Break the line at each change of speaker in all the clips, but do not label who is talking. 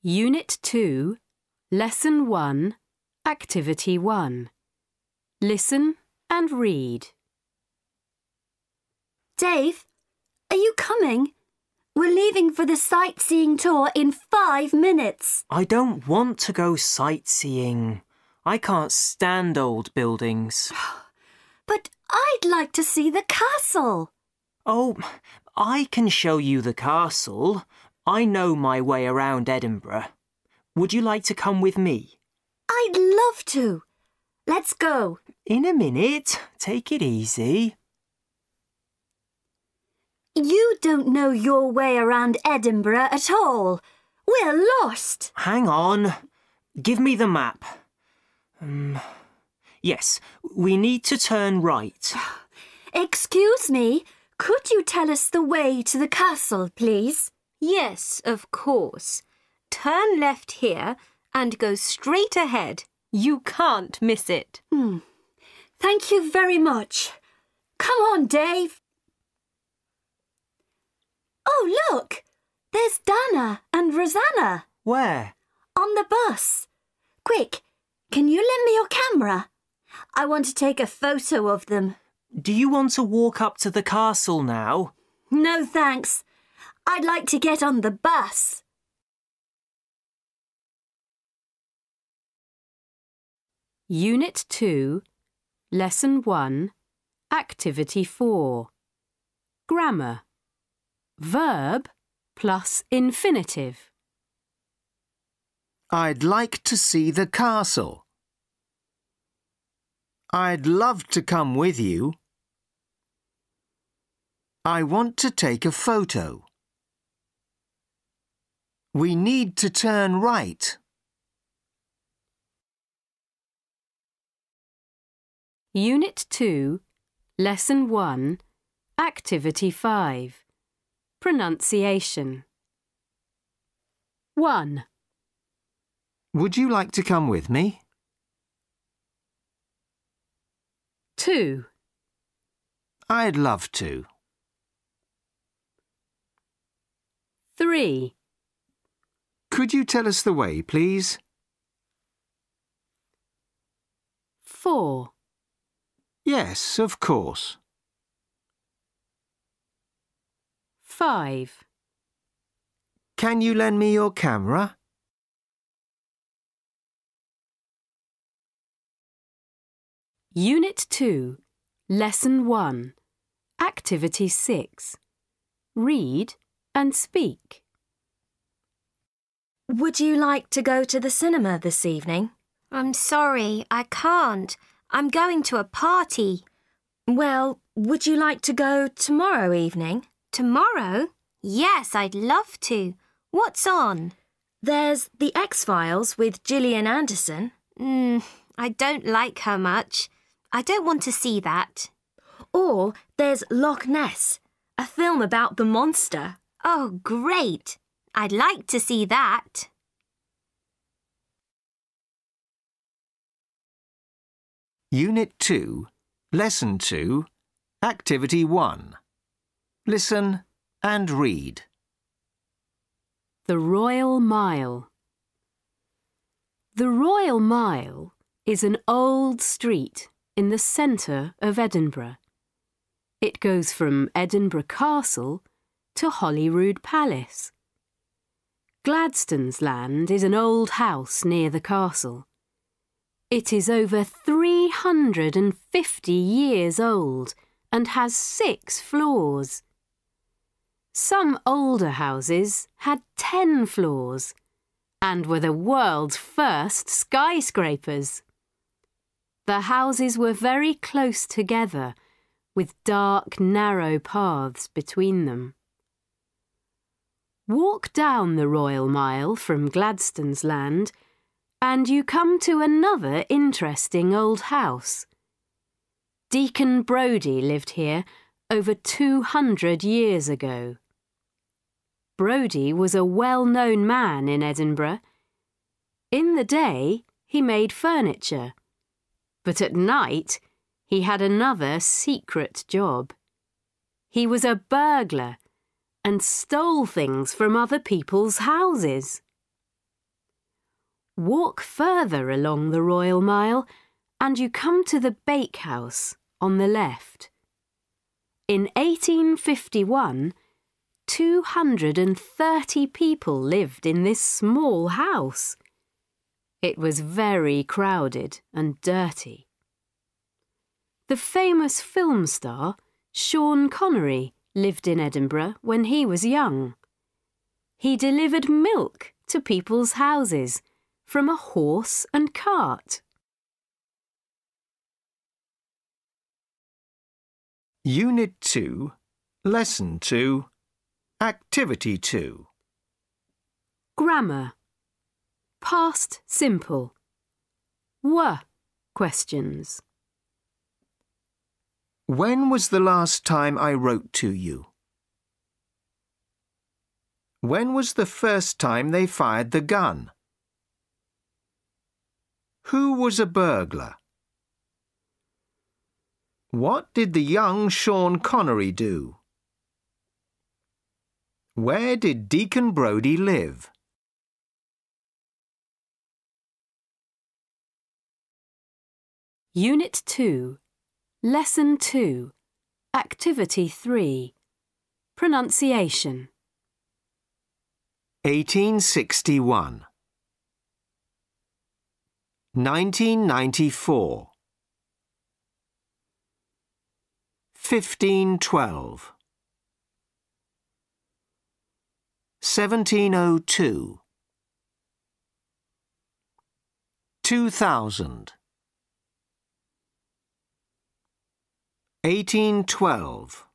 Unit 2, Lesson 1, Activity 1. Listen and read.
Dave, are you coming? We're leaving for the sightseeing tour in 5 minutes.
I don't want to go sightseeing. I can't stand old buildings.
But I'd like to see the castle.
Oh, I can show you the castle. I know my way around Edinburgh. Would you like to come with me?
I'd love to. Let's go.
In a minute. Take it easy.
You don't know your way around Edinburgh at all. We're lost.
Hang on. Give me the map. Yes, we need to turn right.
Excuse me, could you tell us the way to the castle, please?
Yes, of course. Turn left here and go straight ahead. You can't miss it.
Thank you very much. Come on, Dave. Oh, look! There's Dana and Rosanna.
Where?
On the bus. Quick, can you lend me your camera? I want to take a photo of them.
Do you want to walk up to the castle now?
No, thanks. I'd like to get on the bus.
Unit 2, Lesson 1, Activity 4. Grammar. Verb plus infinitive.
I'd like to see the castle. I'd love to come with you. I want to take a photo. We need to turn right.
Unit 2, Lesson 1, Activity 5. Pronunciation. 1.
Would you like to come with me?
2.
I'd love to.
3.
Could you tell us the way, please?
4.
Yes, of course.
5.
Can you lend me your camera?
Unit 2, Lesson 1, Activity 6. Read and speak.
Would you like to go to the cinema this evening?
I'm sorry, I can't. I'm going to a party.
Well, would you like to go tomorrow evening?
Tomorrow? Yes, I'd love to. What's on?
There's The X-Files with Gillian Anderson.
I don't like her much. I don't want to see that.
Or there's Loch Ness, a film about the monster.
Oh, great. I'd like to see that.
Unit 2, Lesson 2, Activity 1. Listen and read.
The Royal Mile. The Royal Mile is an old street in the centre of Edinburgh. It goes from Edinburgh Castle to Holyrood Palace. Gladstone's Land is an old house near the castle. It is over 350 years old and has 6 floors. Some older houses had 10 floors and were the world's first skyscrapers. The houses were very close together, with dark, narrow paths between them. Walk down the Royal Mile from Gladstone's Land and you come to another interesting old house. Deacon Brodie lived here over 200 years ago. Brodie was a well-known man in Edinburgh. In the day, he made furniture, but at night, he had another secret job. He was a burglar and stole things from other people's houses. Walk further along the Royal Mile and you come to the bakehouse on the left. In 1851, 230 people lived in this small house. It was very crowded and dirty. The famous film star, Sean Connery, lived in Edinburgh when he was young. He delivered milk to people's houses from a horse and cart.
Unit 2, Lesson 2, Activity 2.
Grammar. Past simple. Were questions.
When was the last time I wrote to you? When was the first time they fired the gun? Who was a burglar? What did the young Sean Connery do? Where did Deacon Brodie live?
Unit 2, Lesson 2, Activity 3, Pronunciation.
1861 1994 1512 1702 2000 1812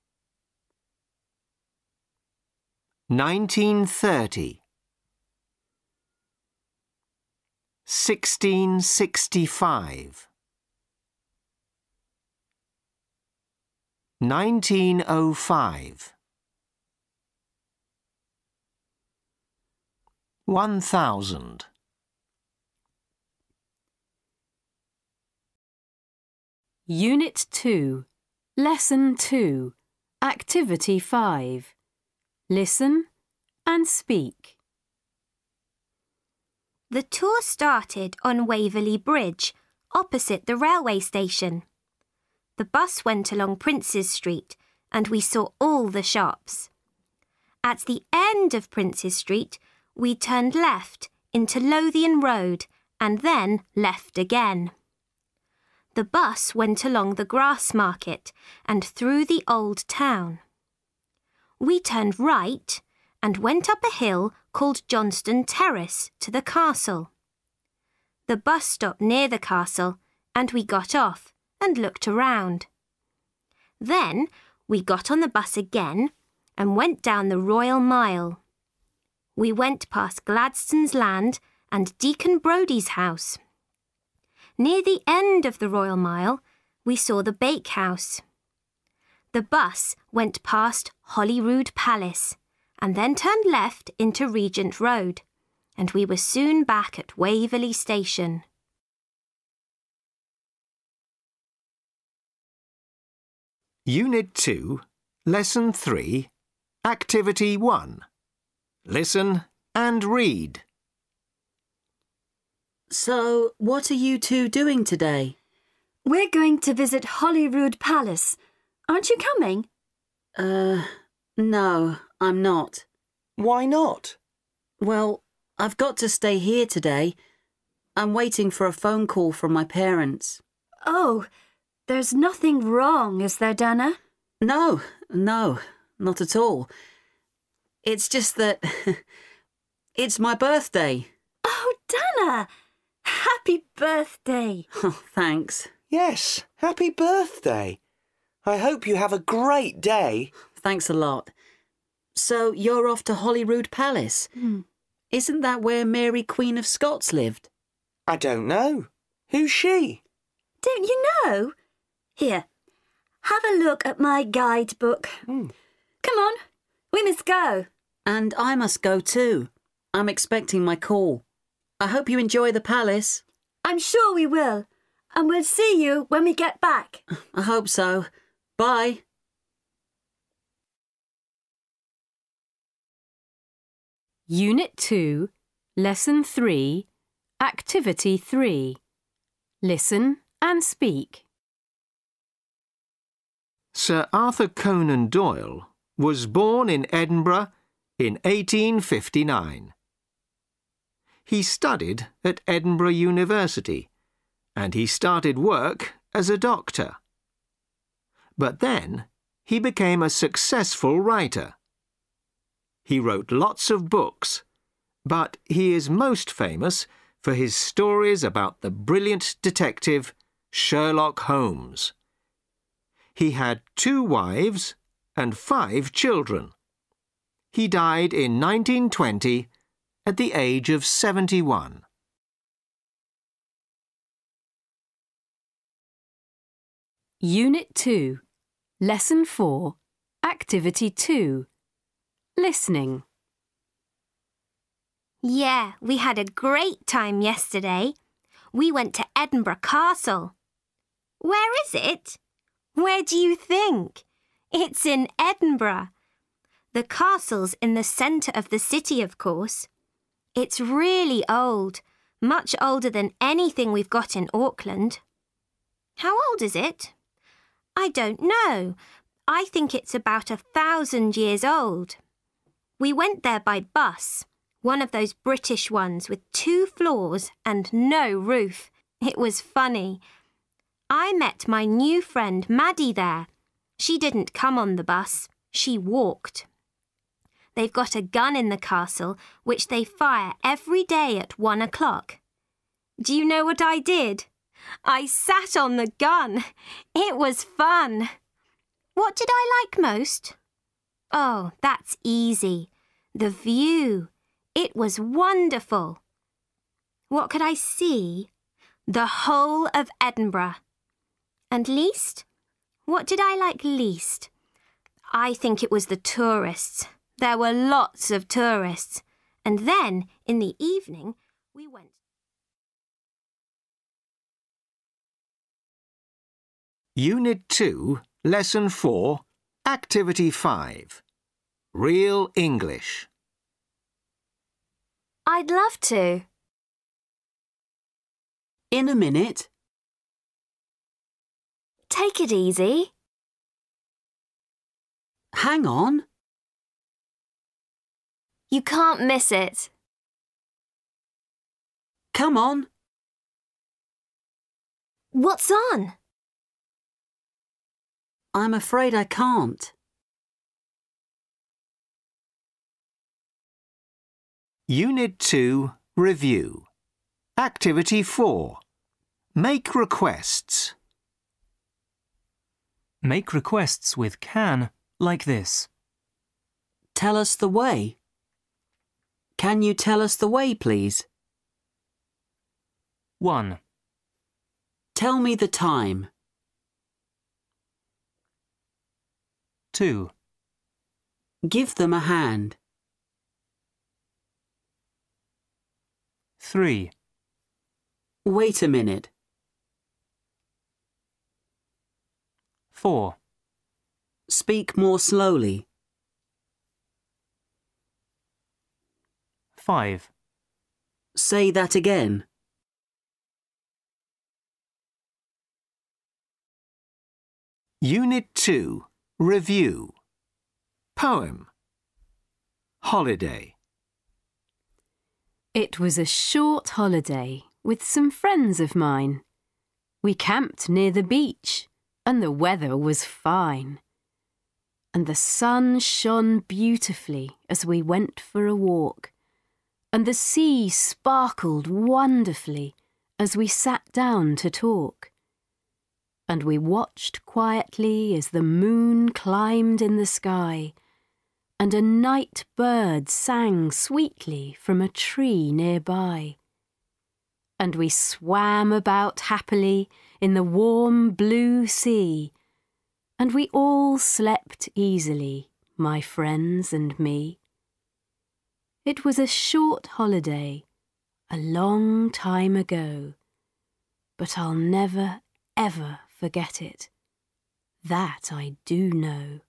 1930 1665 1905 1000
Unit 2, Lesson 2, Activity 5. Listen and speak.
The tour started on Waverley Bridge, opposite the railway station. The bus went along Princes Street and we saw all the shops. At the end of Princes Street, we turned left into Lothian Road and then left again. The bus went along the Grass Market and through the old town. We turned right and went up a hill called Johnston Terrace to the castle. The bus stopped near the castle and we got off and looked around. Then we got on the bus again and went down the Royal Mile. We went past Gladstone's Land and Deacon Brodie's house. Near the end of the Royal Mile, we saw the bakehouse. The bus went past Holyrood Palace and then turned left into Regent Road, and we were soon back at Waverley Station.
Unit 2, Lesson 3, Activity 1. Listen and read.
So, what are you two doing today?
We're going to visit Holyrood Palace. Aren't you coming?
No, I'm not.
Why not?
Well, I've got to stay here today. I'm waiting for a phone call from my parents.
Oh, there's nothing wrong, is there, Dana?
No, not at all. It's just that it's my birthday.
Oh, Dana! Happy birthday!
Oh, thanks.
Yes, happy birthday. I hope you have a great day.
Thanks a lot. So you're off to Holyrood Palace? Isn't that where Mary Queen of Scots lived?
I don't know. Who's she?
Don't you know? Here, have a look at my guidebook. Come on, we must go.
And I must go too. I'm expecting my call. I hope you enjoy the palace.
I'm sure we will. And we'll see you when we get back.
I hope so. Bye.
Unit 2, Lesson 3, Activity 3. Listen and speak.
Sir Arthur Conan Doyle was born in Edinburgh in 1859. He studied at Edinburgh University and he started work as a doctor. But then he became a successful writer. He wrote lots of books, but he is most famous for his stories about the brilliant detective Sherlock Holmes. He had 2 wives and 5 children. He died in 1920 at the age of 71.
Unit 2, Lesson 4, Activity 2. Listening.
Yeah, we had a great time yesterday. We went to Edinburgh Castle. Where is it? Where do you think? It's in Edinburgh. The castle's in the centre of the city, of course. It's really old, much older than anything we've got in Auckland. How old is it? I don't know. I think it's about 1,000 years old. We went there by bus, one of those British ones with 2 floors and no roof. It was funny. I met my new friend Maddie there. She didn't come on the bus. She walked. They've got a gun in the castle which they fire every day at 1 o'clock. Do you know what I did? I sat on the gun. It was fun. What did I like most? Oh, that's easy. The view. It was wonderful. What could I see? The whole of Edinburgh. And least? What did I like least? I think it was the tourists. There were lots of tourists. And then, in the evening, we went...
Unit 2, Lesson 4, Activity 5. Real English.
I'd love to.
In a minute.
Take it easy.
Hang on.
You can't miss it.
Come on.
What's on?
I'm afraid I can't.
Unit 2, Review. Activity 4. Make requests.
Make requests with can, like this.
Tell us the way. Can you tell us the way, please?
1.
Tell me the time.
2.
Give them a hand.
3.
Wait a minute.
4.
Speak more slowly.
5.
Say that again.
Unit 2, Review. Poem. Holiday.
It was a short holiday with some friends of mine. We camped near the beach and the weather was fine. And the sun shone beautifully as we went for a walk. And the sea sparkled wonderfully as we sat down to talk. And we watched quietly as the moon climbed in the sky, and a night bird sang sweetly from a tree nearby. And we swam about happily in the warm blue sea, and we all slept easily, my friends and me. It was a short holiday, a long time ago, but I'll never, ever forget it. That I do know.